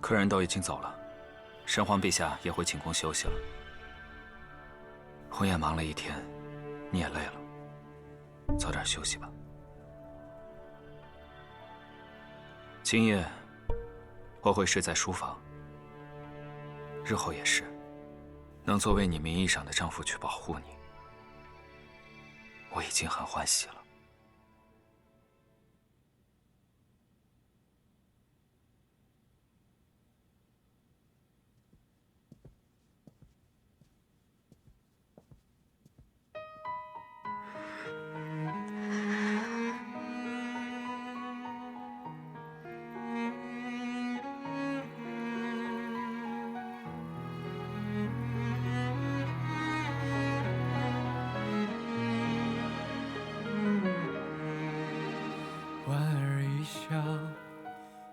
客人都已经走了，神皇陛下也会请功休息了。我也忙了一天，你也累了，早点休息吧。今夜我会睡在书房，日后也是，能作为你名义上的丈夫去保护你，我已经很欢喜了。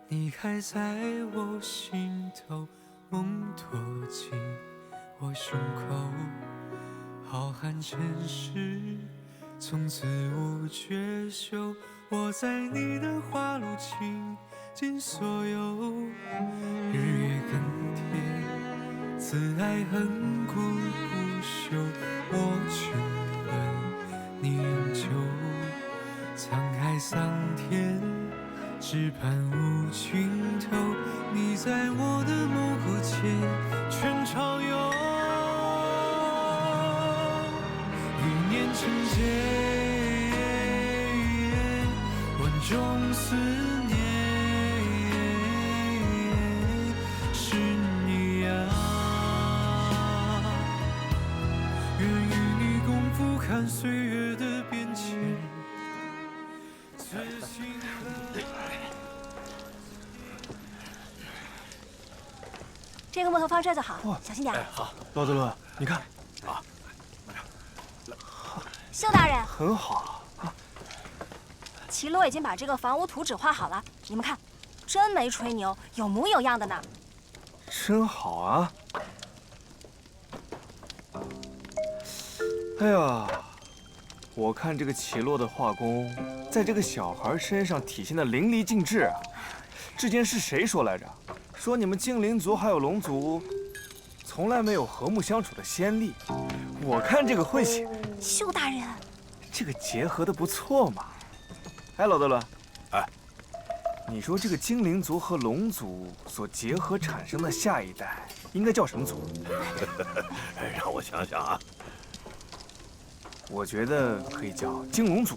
你还在我心头，梦躲进我胸口，浩瀚尘世，从此无绝休。我在你的花路倾尽所有，日月更迭，此爱恨故不休。我只问你永久，沧海桑田。 只盼无尽头，你在我的梦河间全畅游，一念成劫，万种思念，是你啊，愿与你共俯瞰岁月的变迁。 这个木头方这就好，小心点。哎，好，老德伦，你看，啊，秀大人，很好啊。齐罗已经把这个房屋图纸画好了，你们看，真没吹牛，有模有样的呢。真好啊！哎呀，我看这个齐洛的画工，在这个小孩身上体现的淋漓尽致啊。之前是谁说来着？ 说你们精灵族还有龙族，从来没有和睦相处的先例。我看这个混血，秀大人，这个结合的不错嘛。哎，老德伦，哎，你说这个精灵族和龙族所结合产生的下一代，应该叫什么族？让我想想啊，我觉得可以叫精龙族、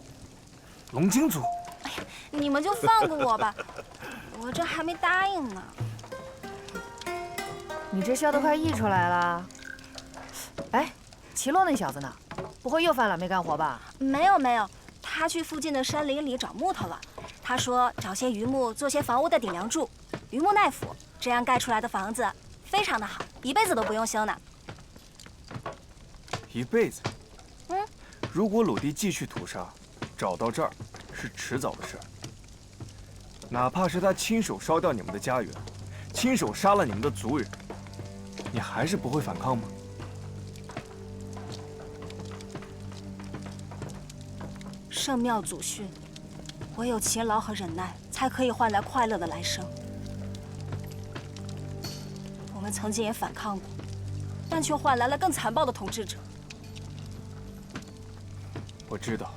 龙精族。哎呀，你们就放过我吧，我这还没答应呢。 你这笑都快溢出来了。哎，齐洛那小子呢？不会又犯懒没干活吧？没有没有，他去附近的山林里找木头了。他说找些榆木做些房屋的顶梁柱，榆木耐腐，这样盖出来的房子非常的好，一辈子都不用修呢。一辈子？嗯。如果鲁地继续屠杀，找到这儿是迟早的事儿。哪怕是他亲手烧掉你们的家园，亲手杀了你们的族人。 你还是不会反抗吗？圣庙祖训，唯有勤劳和忍耐，才可以换来快乐的来生。我们曾经也反抗过，但却换来了更残暴的统治者。我知道，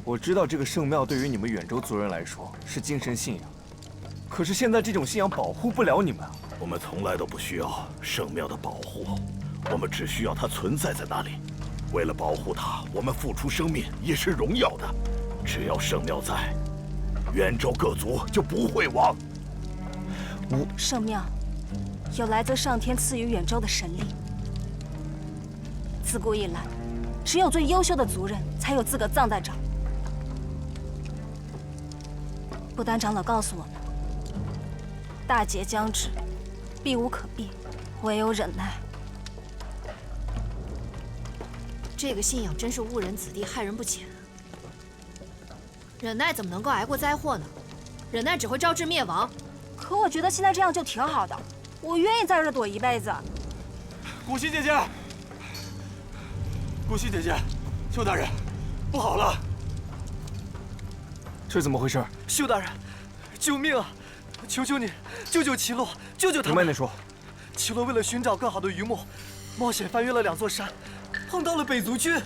我知道这个圣庙对于你们远州族人来说是精神信仰，可是现在这种信仰保护不了你们啊。 我们从来都不需要圣庙的保护，我们只需要它存在在那里。为了保护它，我们付出生命也是荣耀的。只要圣庙在，远州各族就不会亡。圣庙有来自上天赐予远州的神力，自古以来，只有最优秀的族人才有资格葬在这儿。不丹长老告诉我们，大劫将至。 避无可避，唯有忍耐。这个信仰真是误人子弟，害人不浅。忍耐怎么能够挨过灾祸呢？忍耐只会招致灭亡。可我觉得现在这样就挺好的，我愿意在这躲一辈子。古稀姐姐，古稀姐姐，邱大人，不好了！这怎么回事？邱大人，救命啊！求求你，救救齐洛，救救他们！明白你说。齐洛为了寻找更好的榆木，冒险翻越了2座山，碰到了北族军。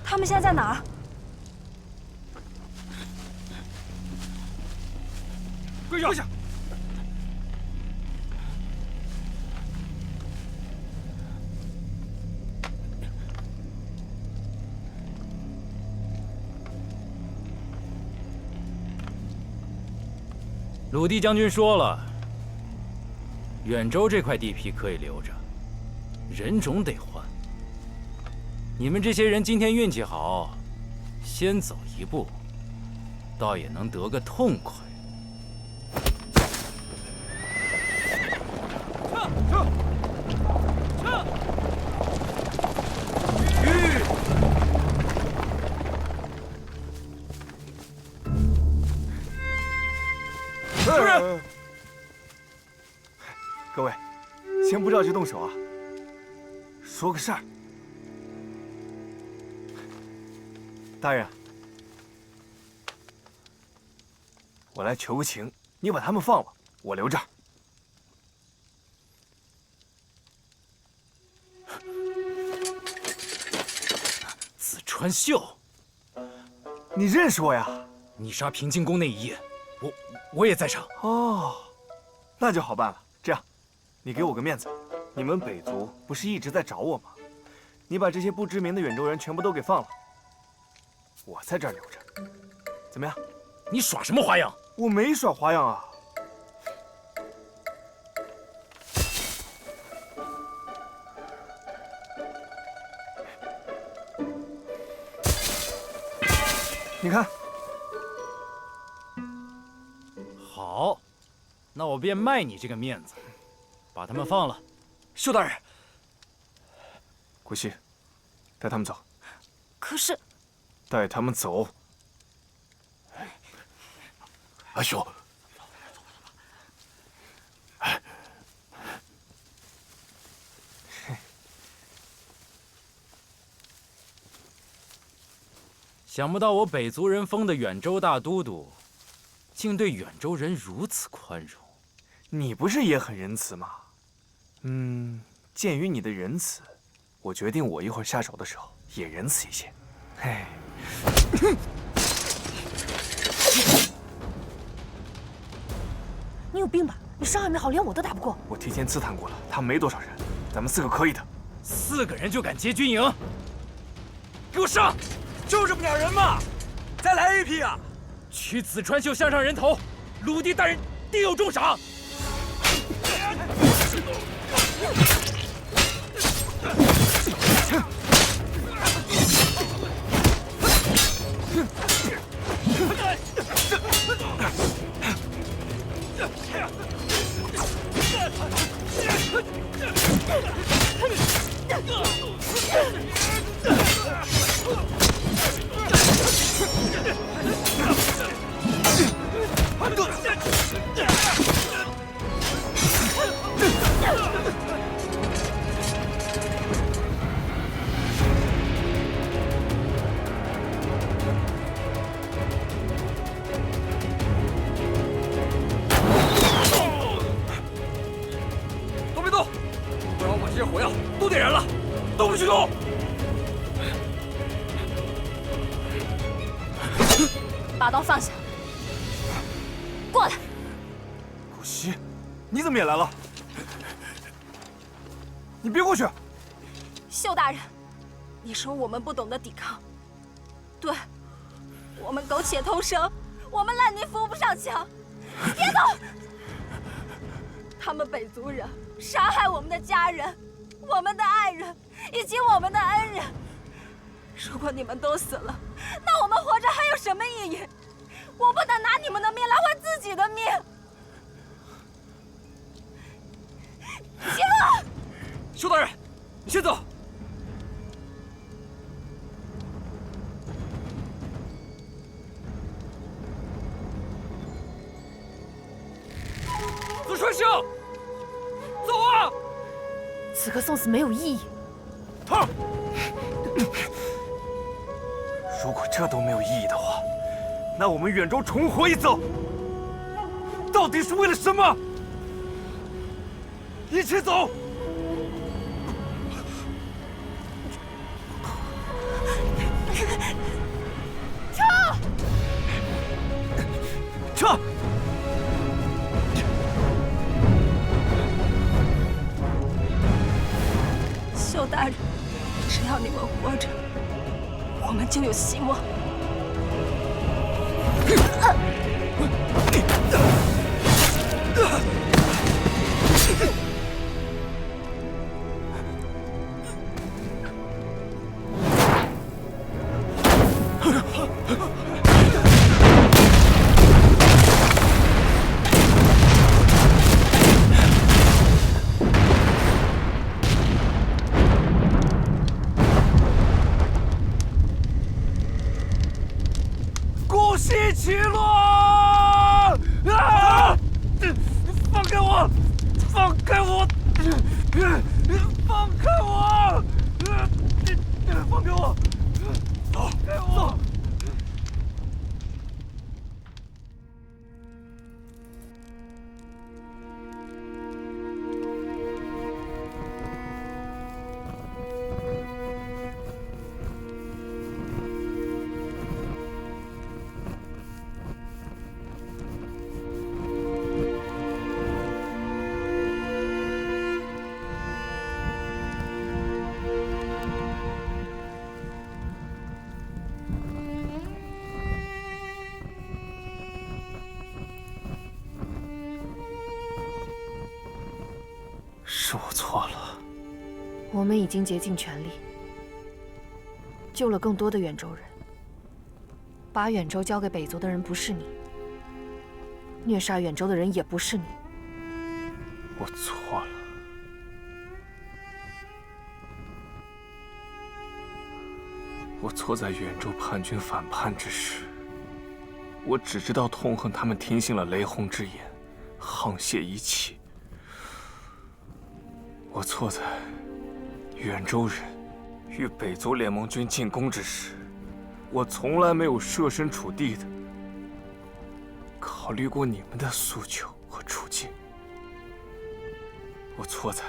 他们现在在哪儿？跪下！跪下！鲁地将军说了，远州这块地皮可以留着，人种得换。你们这些人今天运气好，先走一步，倒也能得个痛快。主人，各位，先不着急动手啊，说个事儿。大人，我来求个情，你把他们放了，我留这儿。子川秀，你认识我呀？你杀平津宫那一夜，我也在场。哦，那就好办了。这样，你给我个面子，你们北族不是一直在找我吗？你把这些不知名的远州人全部都给放了，我在这儿留着，怎么样？你耍什么花样？我没耍花样啊。你看。好，那我便卖你这个面子，把他们放了。秀大人，顾惜，带他们走。可是，带他们走。阿秀，想不到我北族人封的远州大都督，竟对远州人如此宽容。你不是也很仁慈吗？鉴于你的仁慈，我决定我一会儿下手的时候也仁慈一些。嘿，你有病吧？你伤还没好，连我都打不过。我提前刺探过了，他们没多少人，咱们4个可以的。4个人就敢劫军营？给我上！就这么点人嘛，再来一批啊！取子川秀项上人头，鲁地大人定有重赏。都别动，不然我把这些火药都点燃了，都不许动！把刀放下，过来。顾惜，你怎么也来了？你别过去！秀大人，你说我们不懂得抵抗，对，我们苟且偷生，我们烂泥扶不上墙。别动！他们北族人杀害我们的家人、我们的爱人以及我们的恩人。如果你们都死了，那我们活着还有什么意义？我不能拿你们的命来换自己的命。齐洛，秀大人，你先走。子川秀，走啊！此刻送死没有意义。如果这都没有意义的话，那我们远州重活一遭，到底是为了什么？一起走！撤！秀大人，只要你们活着，我们就有希望。姑息起落！啊！放开我！放开我！放开我！放开我！走！走！是我错了。我们已经竭尽全力，救了更多的远州人。把远州交给北族的人不是你，虐杀远州的人也不是你。我错了。我错在远州叛军反叛之时，我只知道痛恨他们听信了雷轰之言，沆瀣一气。我错在远州人与北族联盟军进攻之时，我从来没有设身处地的考虑过你们的诉求和处境。我错在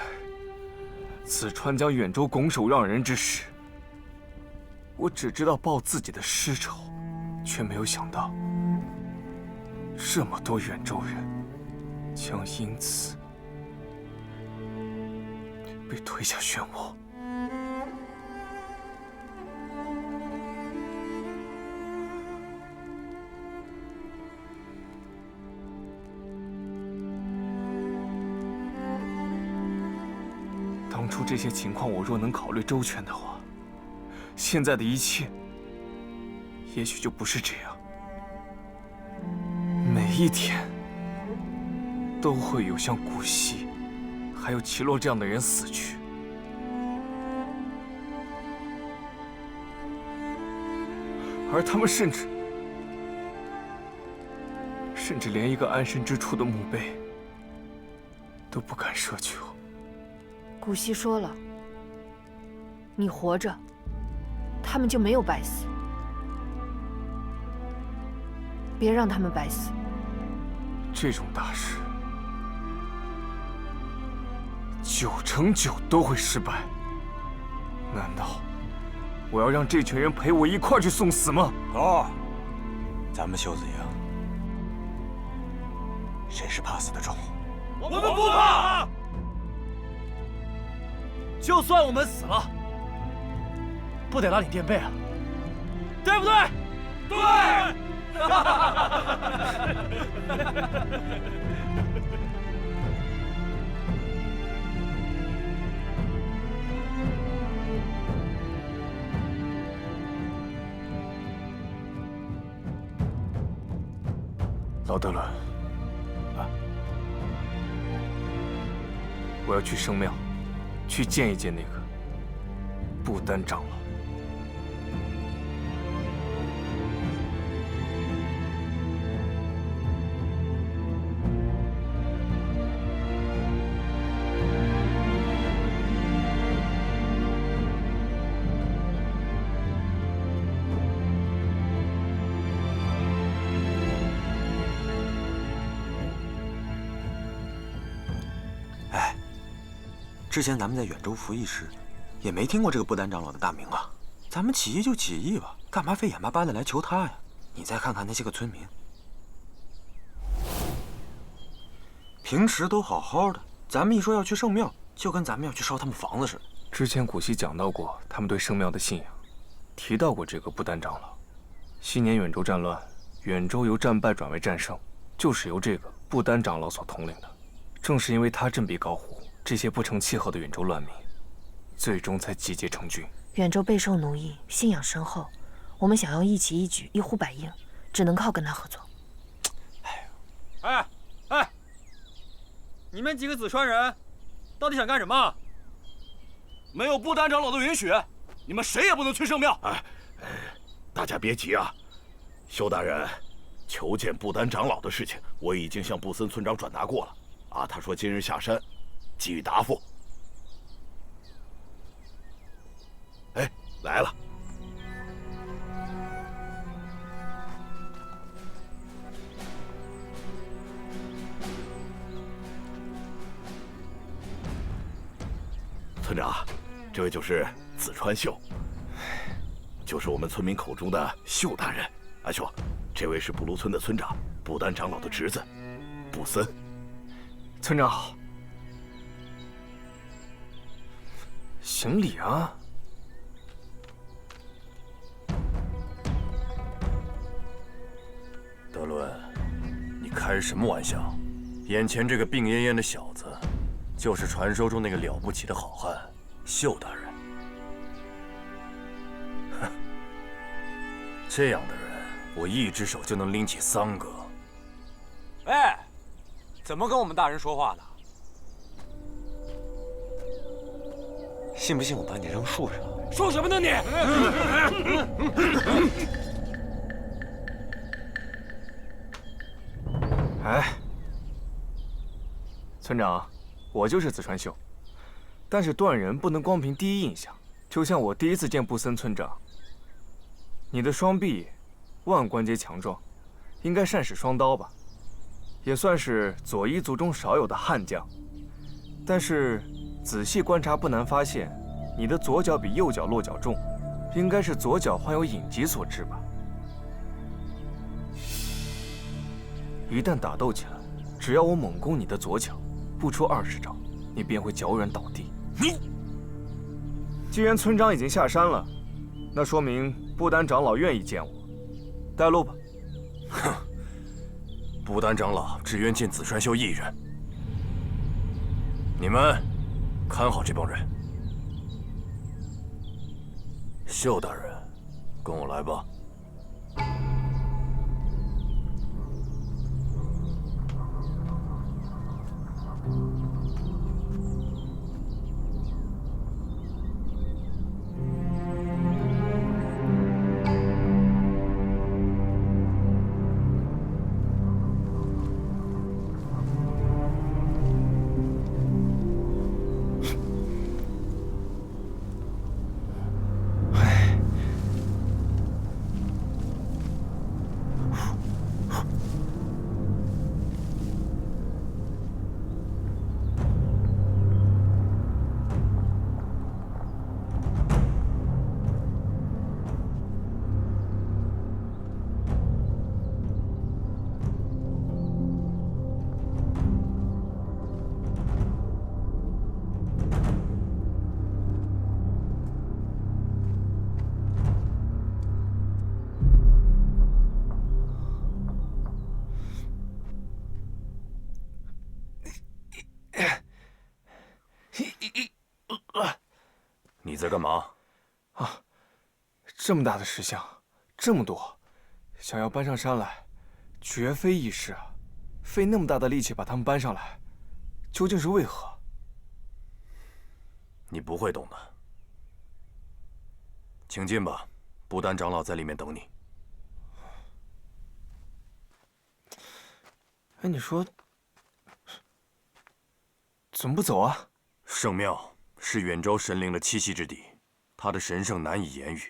淄川将远州拱手让人之时，我只知道报自己的私仇，却没有想到这么多远州人将因此被推下漩涡。当初这些情况，我若能考虑周全的话，现在的一切也许就不是这样。每一天都会有像古稀还有齐洛这样的人死去，而他们甚至连一个安身之处的墓碑都不敢奢求。古稀说了，你活着，他们就没有白死。别让他们白死。这种大事9成9都会失败。难道我要让这群人陪我一块儿去送死吗？狗，咱们袖子营谁是怕死的种？我们不怕。就算我们死了，不得拉你垫背啊，对不对？对。老德伦，我要去圣庙，去见一见那个不丹长老。之前咱们在远州服役时，也没听过这个不丹长老的大名啊。咱们起义就起义吧，干嘛非眼巴巴的来求他呀？你再看看那些个村民，平时都好好的，咱们一说要去圣庙，就跟咱们要去烧他们房子似的。之前古稀讲到过他们对圣庙的信仰，提到过这个不丹长老。昔年远州战乱，远州由战败转为战胜，就是由这个不丹长老所统领的。正是因为他振臂高呼，这些不成气候的远州乱民，最终才集结成军。远州备受奴役，信仰深厚，我们想要一起一举，一呼百应，只能靠跟他合作。哎，你们几个紫川人，到底想干什么？没有不丹长老的允许，你们谁也不能去圣庙。大家别急啊，修大人，求见不丹长老的事情，我已经向布森村长转达过了。啊，他说今日下山，给予答复。哎，来了。村长，这位就是紫川秀，就是我们村民口中的秀大人。阿秀，这位是布卢村的村长，不丹长老的侄子，布森。村长好。行礼啊。德伦，你开什么玩笑？眼前这个病恹恹的小子，就是传说中那个了不起的好汉秀大人。哼，这样的人，我一只手就能拎起3个。哎，怎么跟我们大人说话呢？信不信我把你扔树上？说什么呢你？哎，村长，我就是紫川秀，但是断人不能光凭第一印象。就像我第一次见布森村长，你的双臂腕关节强壮，应该善使双刀吧，也算是左一族中少有的悍将。但是仔细观察不难发现，你的左脚比右脚落脚重，应该是左脚患有隐疾所致吧。一旦打斗起来，只要我猛攻你的左脚，不出20招，你便会脚软倒地。既然村长已经下山了，那说明不丹长老愿意见我，带路吧。哼，不丹长老只愿见紫川秀一人。你们看好这帮人。秀大人，跟我来吧。你在干嘛？啊，这么大的石像，这么多，想要搬上山来，绝非易事啊！费那么大的力气把它们搬上来，究竟是为何？你不会懂的。请进吧，不丹长老在里面等你。哎，你说，怎么不走啊？圣庙是远州神灵的栖息之地，它的神圣难以言喻，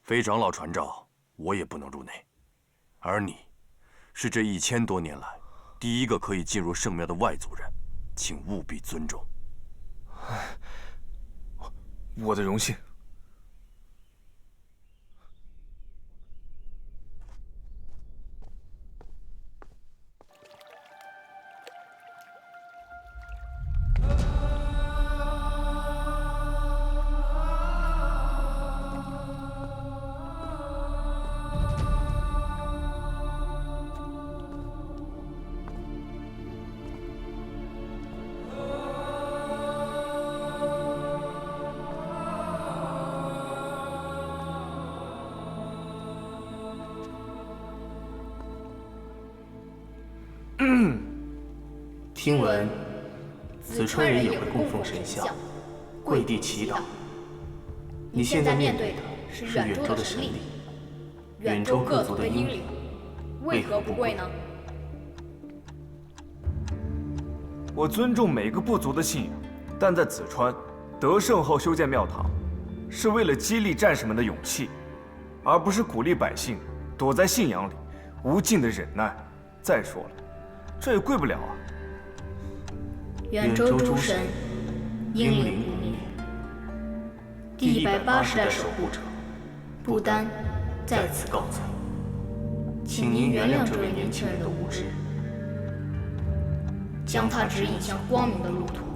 非长老传召，我也不能入内。而你，是这1000多年来第一个可以进入圣庙的外族人，请务必尊重。我的荣幸。听闻子川人也会供奉神像，跪地祈祷。你现在面对的是远州的神灵，远州各族的英灵，为何不跪呢？我尊重每个部族的信仰，但在子川得胜后修建庙堂，是为了激励战士们的勇气，而不是鼓励百姓躲在信仰里无尽的忍耐。再说了，这也跪不了啊！远州诸神，英灵不灭。第180代守护者，不丹在此告罪，请您原谅这位年轻人的无知，将他指引向光明的路途。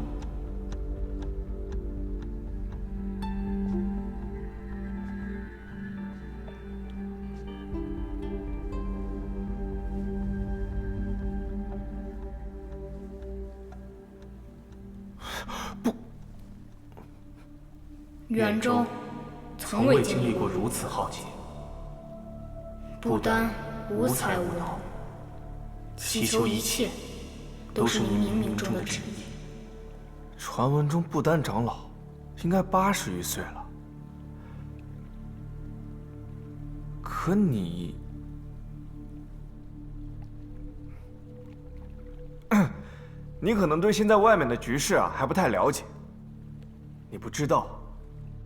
远州从未经历过如此浩劫，不丹无才无脑，祈求一切都是您冥冥中的旨意。传闻中不丹长老应该80余岁了，可你，你可能对现在外面的局势还不太了解，你不知道。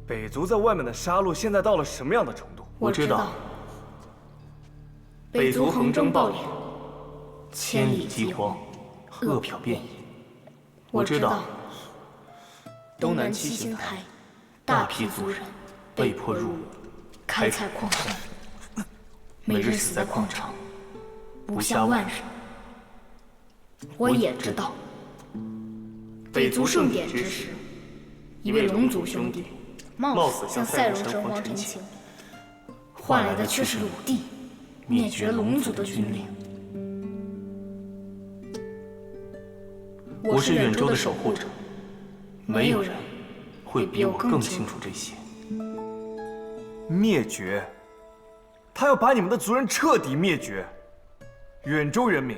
北族在外面的杀戮现在到了什么样的程度？我知道，北族横征暴敛，千里饥荒，恶殍遍野。我知道，东南七星台，大批族人被迫入伍，开采矿山，每日死在矿场，不下万人。我也知道，北族盛典之时，一位龙族兄弟冒死向赛戎神皇陈情，换来的却是鲁地灭绝龙族的军令。我是远州的守护者，没有人会比我更清楚这些。灭绝？他要把你们的族人彻底灭绝。远州人民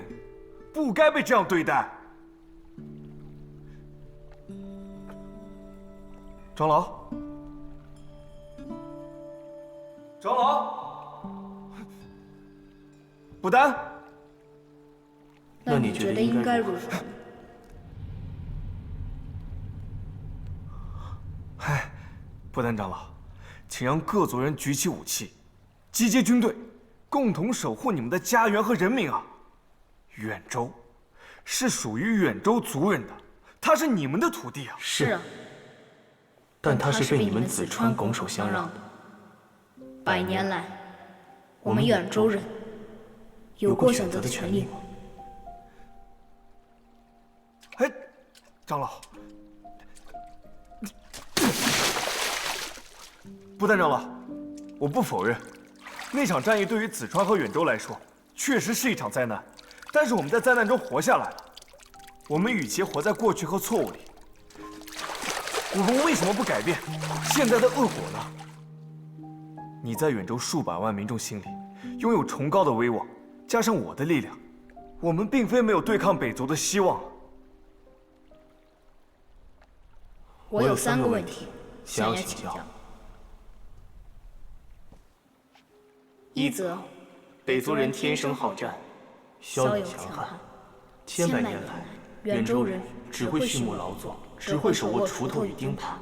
不该被这样对待。长老。长老，不丹，那你觉得应该如何？唉，不丹长老，请让各族人举起武器，集结军队，共同守护你们的家园和人民啊！远州是属于远州族人的，它是你们的土地啊！是啊，但它是被你们子川拱手相让的。100年来，我们远州人有过选择的权利吗？哎，长老，不丹长老，我不否认，那场战役对于子川和远州来说，确实是一场灾难。但是我们在灾难中活下来了。我们与其活在过去和错误里，我们为什么不改变现在的恶果呢？你在远州数百万民众心里拥有崇高的威望，加上我的力量，我们并非没有对抗北族的希望。我有3个问题想要请教。一则，北族人天生好战，骁勇强悍，千百年来，远州人只会畜牧劳作，只会手握锄头与钉耙，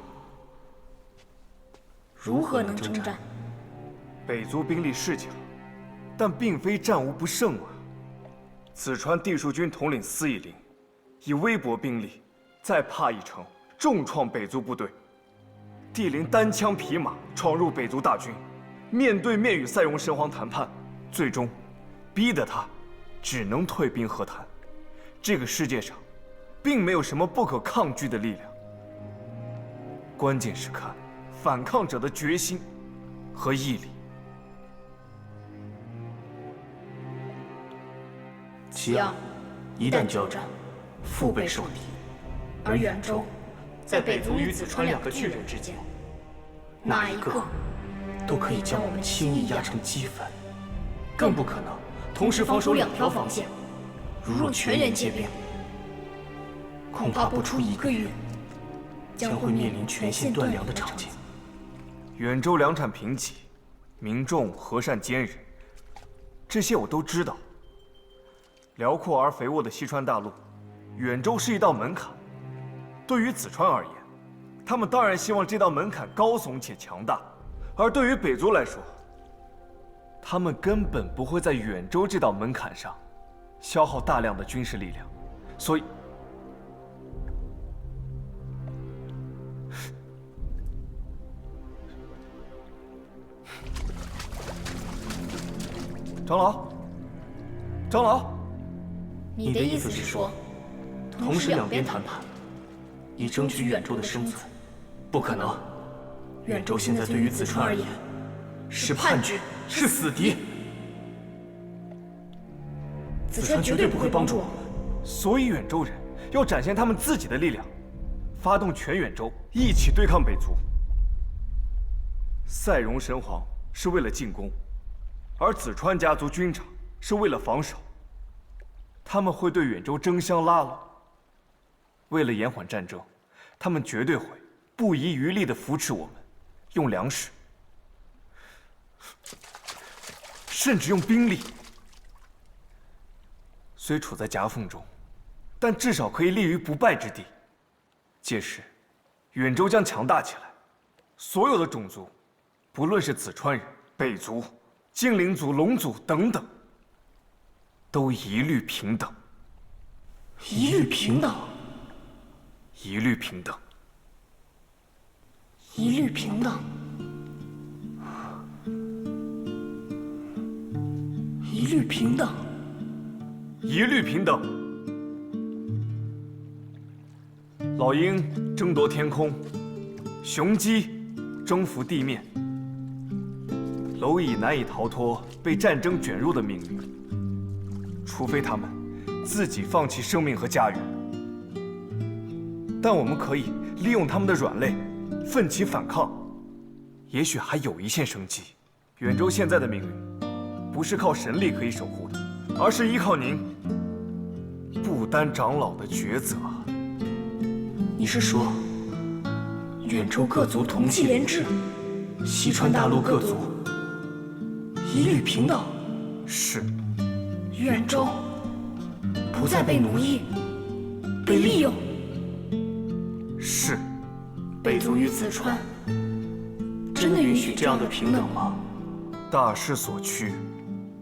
如何能征战？北族兵力是强，但并非战无不胜啊。子川地术军统领司义林，以微薄兵力，再怕一城，重创北族部队。帝陵单枪匹马闯入北族大军，面对面与赛戎神皇谈判，最终逼得他只能退兵和谈。这个世界上，并没有什么不可抗拒的力量，关键是看反抗者的决心和毅力。其二，一旦交战，腹背受敌，而远州在北族与子川两个巨人之间，哪一个都可以将我们轻易压成齑粉，更不可能同时防守2条防线。如若全员皆变，恐怕不出1个月，将会面临全线断粮的场景。远州粮产贫瘠，民众和善坚韧，这些我都知道。辽阔而肥沃的西川大陆，远州是一道门槛。对于子川而言，他们当然希望这道门槛高耸且强大；而对于北族来说，他们根本不会在远州这道门槛上消耗大量的军事力量，所以，长老，长老。你的意思是说，同时两边谈判，以争取远州的生存？不可能，远州现在对于子川而言，是叛军，是死敌。子川绝对不会帮助我们。所以远州人要展现他们自己的力量，发动全远州一起对抗北族。赛戎神皇是为了进攻，而子川家族军长是为了防守。他们会对远州争相拉拢。为了延缓战争，他们绝对会不遗余力地扶持我们，用粮食，甚至用兵力。虽处在夹缝中，但至少可以立于不败之地。届时，远州将强大起来，所有的种族，不论是子川人、北族、精灵族、龙族等等，都一律平等。一律平等。一律平等。一律平等。一律平等。一律平等。老鹰争夺天空，雄鸡征服地面，蝼蚁难以逃脱被战争卷入的命运，除非他们自己放弃生命和家园。但我们可以利用他们的软肋，奋起反抗，也许还有一线生机。远州现在的命运，不是靠神力可以守护的，而是依靠您不丹长老的抉择。你是说，远州各族同气连枝，西川大陆各族一律平等？是。远州不再被奴役、被利用？是。北族与子川真的允许这样的平等吗？大势所趋，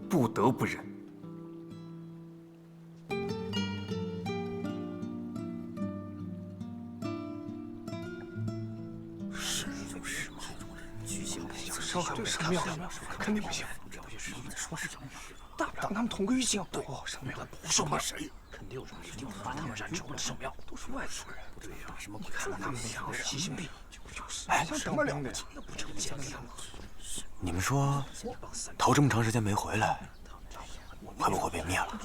不得不忍。伤害对神庙，肯定不行。说是大不了跟他们同个域境。对，神庙不是怕谁，肯定有什么一定把他们染成了神庙，都是外族人。对呀，什么鬼？看他们那样细心病，哎，像什么了不起的不成见的样子。你们说，头这么长时间没回来，会不会被灭了？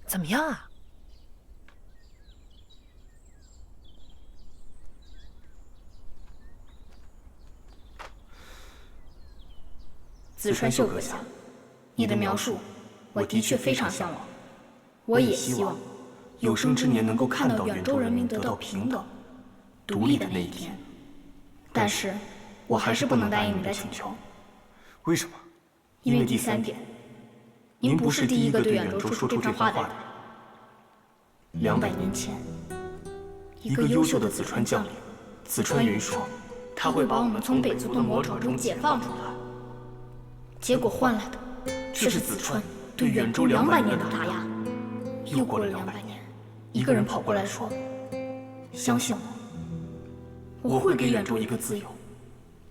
怎么样啊？子川秀阁下，你的描述，我的确非常向往。我也希望有生之年能够看到远州人民得到平等、独立的那一天。但是，我还是不能答应你的请求。为什么？因为第3点。您不是第一个对远州说出这番话的人。200年前，一个优秀的子川将领子川云说，他会把我们从北族的魔爪中解放出来，结果换来的却是子川对远州200年的打压。又过了200年，一个人跑过来说：“相信我，我会给远州一个自由。”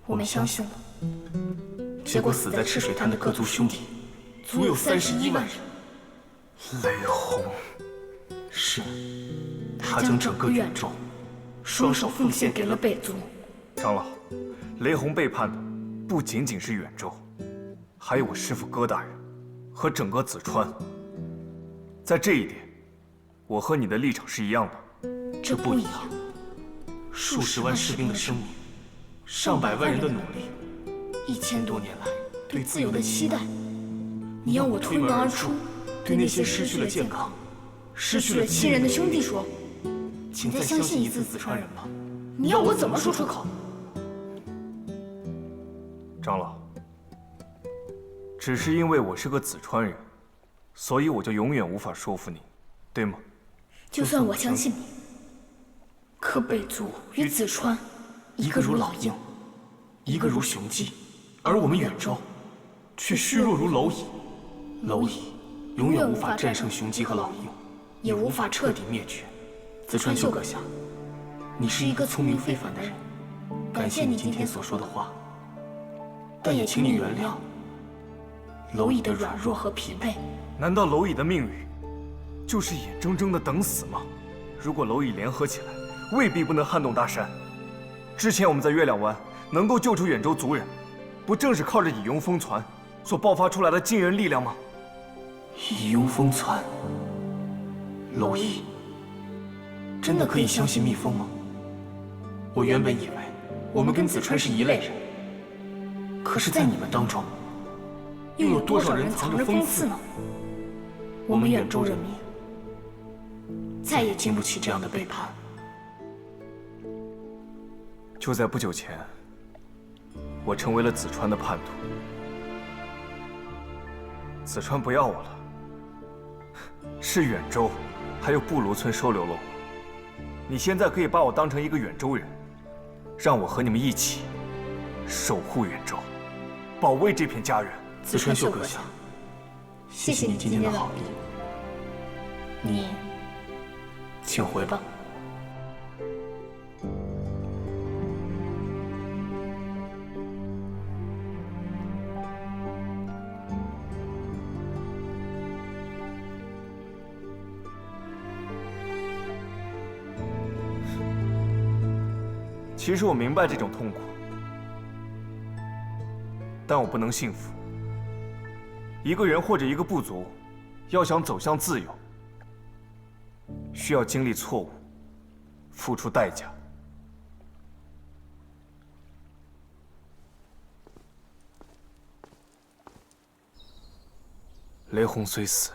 我们相信了。结果死在赤水滩的各族兄弟，足有31万人。雷轰，是，他将整个远州双手奉献给了北族。长老，雷轰背叛的不仅仅是远州，还有我师父戈大人和整个紫川。在这一点，我和你的立场是一样的。这不一样。数十万士兵的生命，上百万人的努力，1000多年来对自由的期待，你要我推门而出，对那些失去了健康、失去了亲人的兄弟说：“请再相信一次紫川人吧。”你要我怎么说出口？长老，只是因为我是个紫川人，所以我就永远无法说服你，对吗？就算我相信你，可北族与紫川，一个如老鹰，一个如雄鸡，而我们远州却虚弱如蝼蚁。蝼蚁永远无法战胜雄鸡和老鹰，也无法彻底灭绝。紫川秀阁下，你是一个聪明非凡的人，感谢你今天所说的话，但也请你原谅蝼蚁的软弱和疲惫。难道蝼蚁的命运就是眼睁睁的等死吗？如果蝼蚁联合起来，未必不能撼动大山。之前我们在月亮湾能够救出远州族人，不正是靠着以拥风传所爆发出来的惊人力量吗？以拥风传，蝼蚁真的可以相信蜜蜂吗？我原本以为我们跟紫川是一类人，可是，在你们当中，又有多少人藏着锋刺呢？我们远州人民再也经不起这样的背叛。就在不久前，我成为了紫川的叛徒。紫川不要我了，是远州，还有布卢村收留了我。你现在可以把我当成一个远州人，让我和你们一起守护远州，保卫这片家园。紫川秀阁下，谢谢你今天的好意，你请回吧。其实我明白这种痛苦，但我不能幸福。一个人或者一个部族，要想走向自由，需要经历错误，付出代价。雷轰虽死，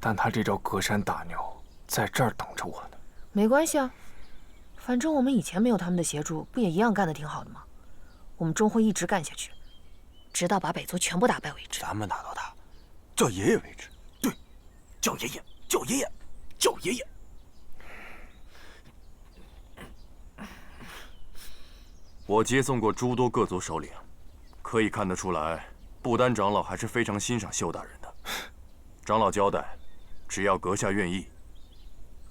但他这招隔山打牛，在这儿等着我呢。没关系啊，反正我们以前没有他们的协助，不也一样干得挺好的吗？我们终会一直干下去，直到把北族全部打败为止。咱们打到他叫爷爷为止。对，叫爷爷，叫爷爷，叫爷爷。我接送过诸多各族首领，可以看得出来，不丹长老还是非常欣赏秀大人的。长老交代，只要阁下愿意，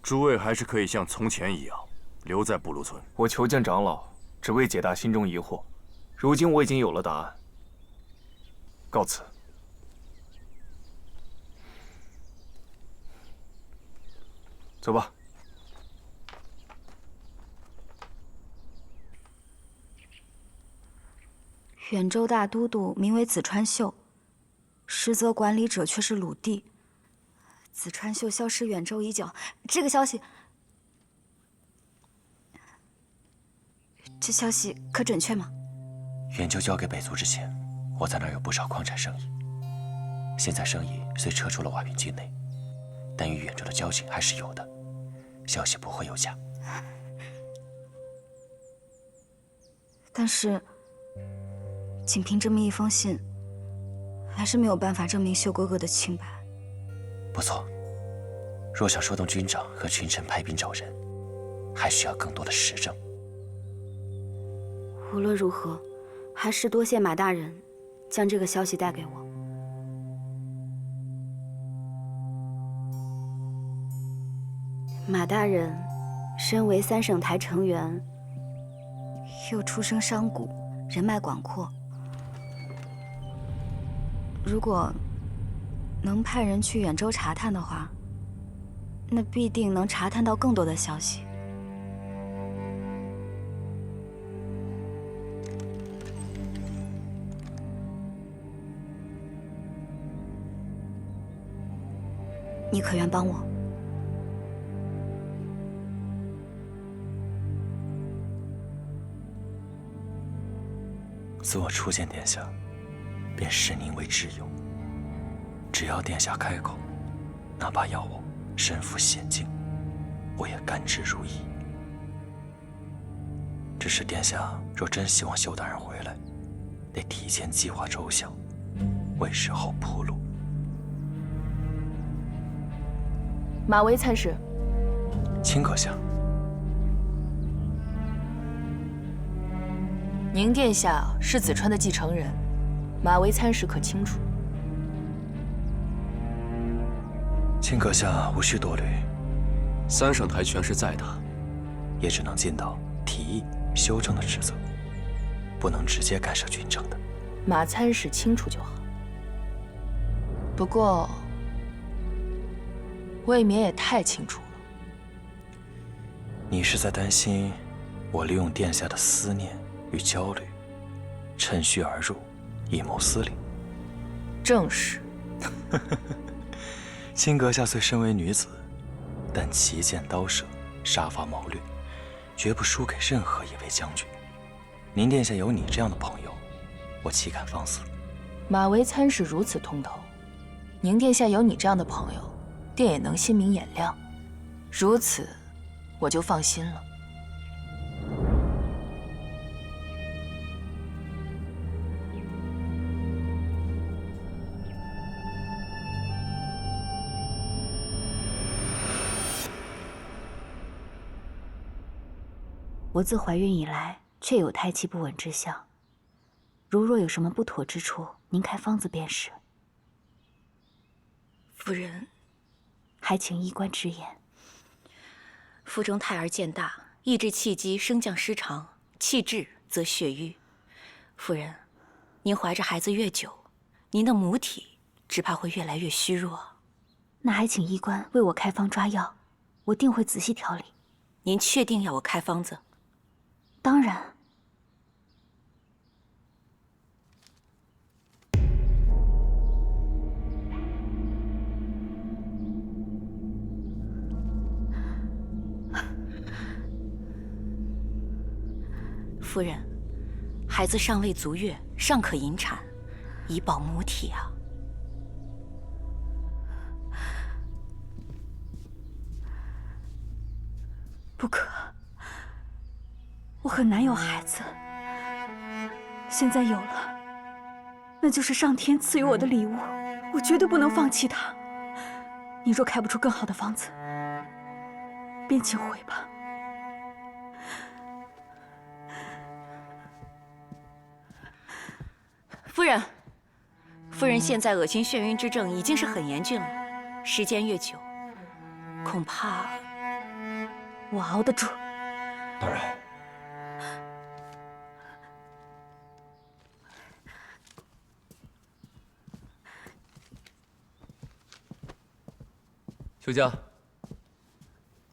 诸位还是可以像从前一样留在布鲁村。我求见长老，只为解答心中疑惑。如今我已经有了答案，告辞。走吧。远州大都督名为紫川秀，实则管理者却是鲁地。紫川秀消失远州已久，这个消息，这消息可准确吗？远州交给北族之前，我在那儿有不少矿产生意。现在生意虽撤出了瓦平境内，但与远州的交情还是有的，消息不会有假。但是，仅凭这么一封信，还是没有办法证明秀哥哥的清白。不错，若想说动军长和群臣派兵找人，还需要更多的实证。无论如何，还是多谢马大人将这个消息带给我。马大人身为三省台成员，又出身商贾，人脉广阔。如果能派人去远州查探的话，那必定能查探到更多的消息。你可愿帮我？自我初见殿下，便视您为挚友。只要殿下开口，哪怕要我身负险境，我也甘之如饴。只是殿下若真希望秀大人回来，得提前计划周详，为日后铺路。马嵬参事，卿阁下，宁殿下是子川的继承人，马嵬参事可清楚？卿阁下无需多虑，三省台权势在他，也只能尽到提议修正的职责，不能直接干涉军政的。马参事清楚就好。不过，未免也太清楚了。你是在担心我利用殿下的思念与焦虑，趁虚而入，以谋私利？正是。卿阁下虽身为女子，但旗剑刀舍，杀伐谋略，绝不输给任何一位将军。您殿下有你这样的朋友，我岂敢放肆？马嵬参事如此通透，宁殿下有你这样的朋友，殿也能心明眼亮。如此，我就放心了。我自怀孕以来，确有胎气不稳之象。如若有什么不妥之处，您开方子便是。夫人，还请医官直言。腹中胎儿渐大，意志气机升降失常，气滞则血瘀。夫人，您怀着孩子越久，您的母体只怕会越来越虚弱。那还请医官为我开方抓药，我定会仔细调理。您确定要我开方子？当然。夫人，孩子尚未足月，尚可引产，以保母体啊。不可，我很难有孩子。现在有了，那就是上天赐予我的礼物，我绝对不能放弃它。你若开不出更好的方子，便请回吧。夫人，夫人现在恶心眩晕之症已经是很严峻了，时间越久，恐怕我熬得住。当然。秀佳，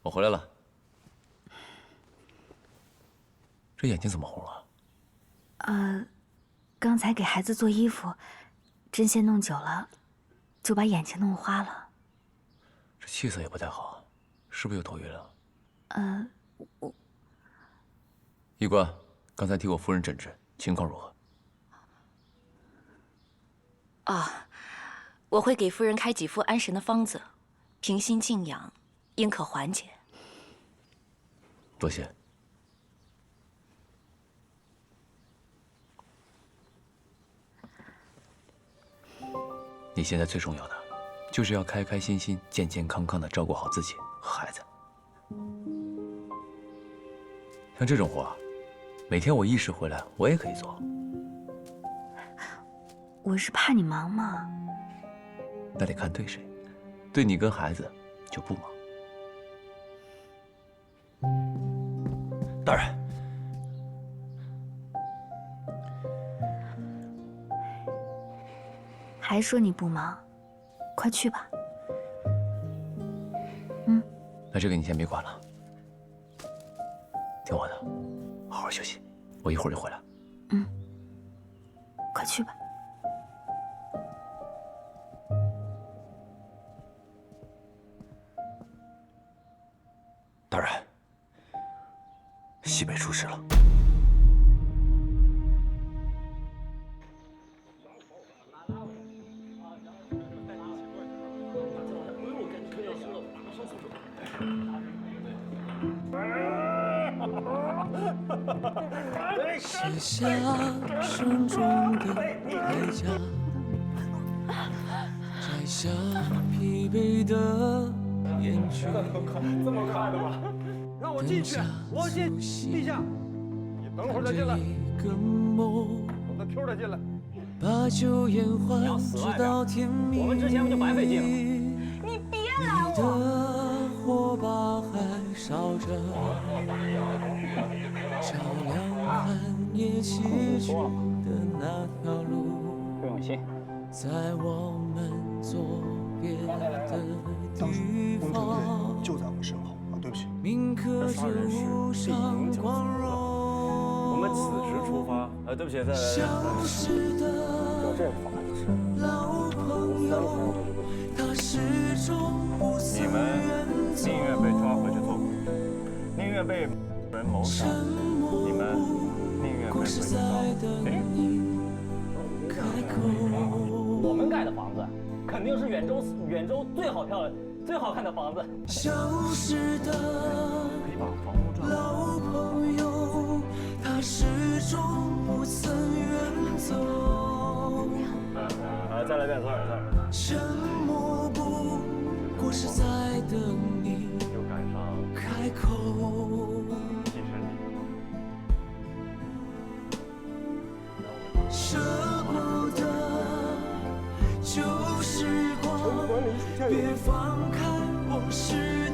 我回来了。这眼睛怎么红了？刚才给孩子做衣服，针线弄久了，就把眼睛弄花了。这气色也不太好，是不是又头晕了？我医官，刚才替我夫人诊治，情况如何？我会给夫人开几副安神的方子，平心静养，应可缓解。多谢。你现在最重要的，就是要开开心心、健健康康的照顾好自己和孩子。像这种活，每天我一时回来，我也可以做。我是怕你忙嘛。那得看对谁，对你跟孩子就不忙。大人，还说你不忙，快去吧。那这个你先别管了，听我的，好好休息，我一会儿就回来。快去吧。大人，西北出事了。卸下身中的铠甲，摘下疲惫的面具。这么快的吗？让我进去，我进地下。你等会儿再进来。等他 Q 他进来。把酒言欢，直到天明。我们之前不就白费劲了吗？你别拦我！你的火把还烧着，照亮寒夜崎岖的那条路。不用心。在我们左边的地方，就在我们身后啊！对不起。铭刻着无上光荣。我们此时出发。对不起，再来。消失的老朋友，他始终不曾远走。宁愿被抓回去做苦，宁愿被人谋杀，你们宁愿被鬼杀。我们盖的房子，肯定是远州最好看的房子。消失的老朋友，他始终不曾远走。再来遍，再来。沉默不过是在等你开口。舍不得旧时光，别放开往事。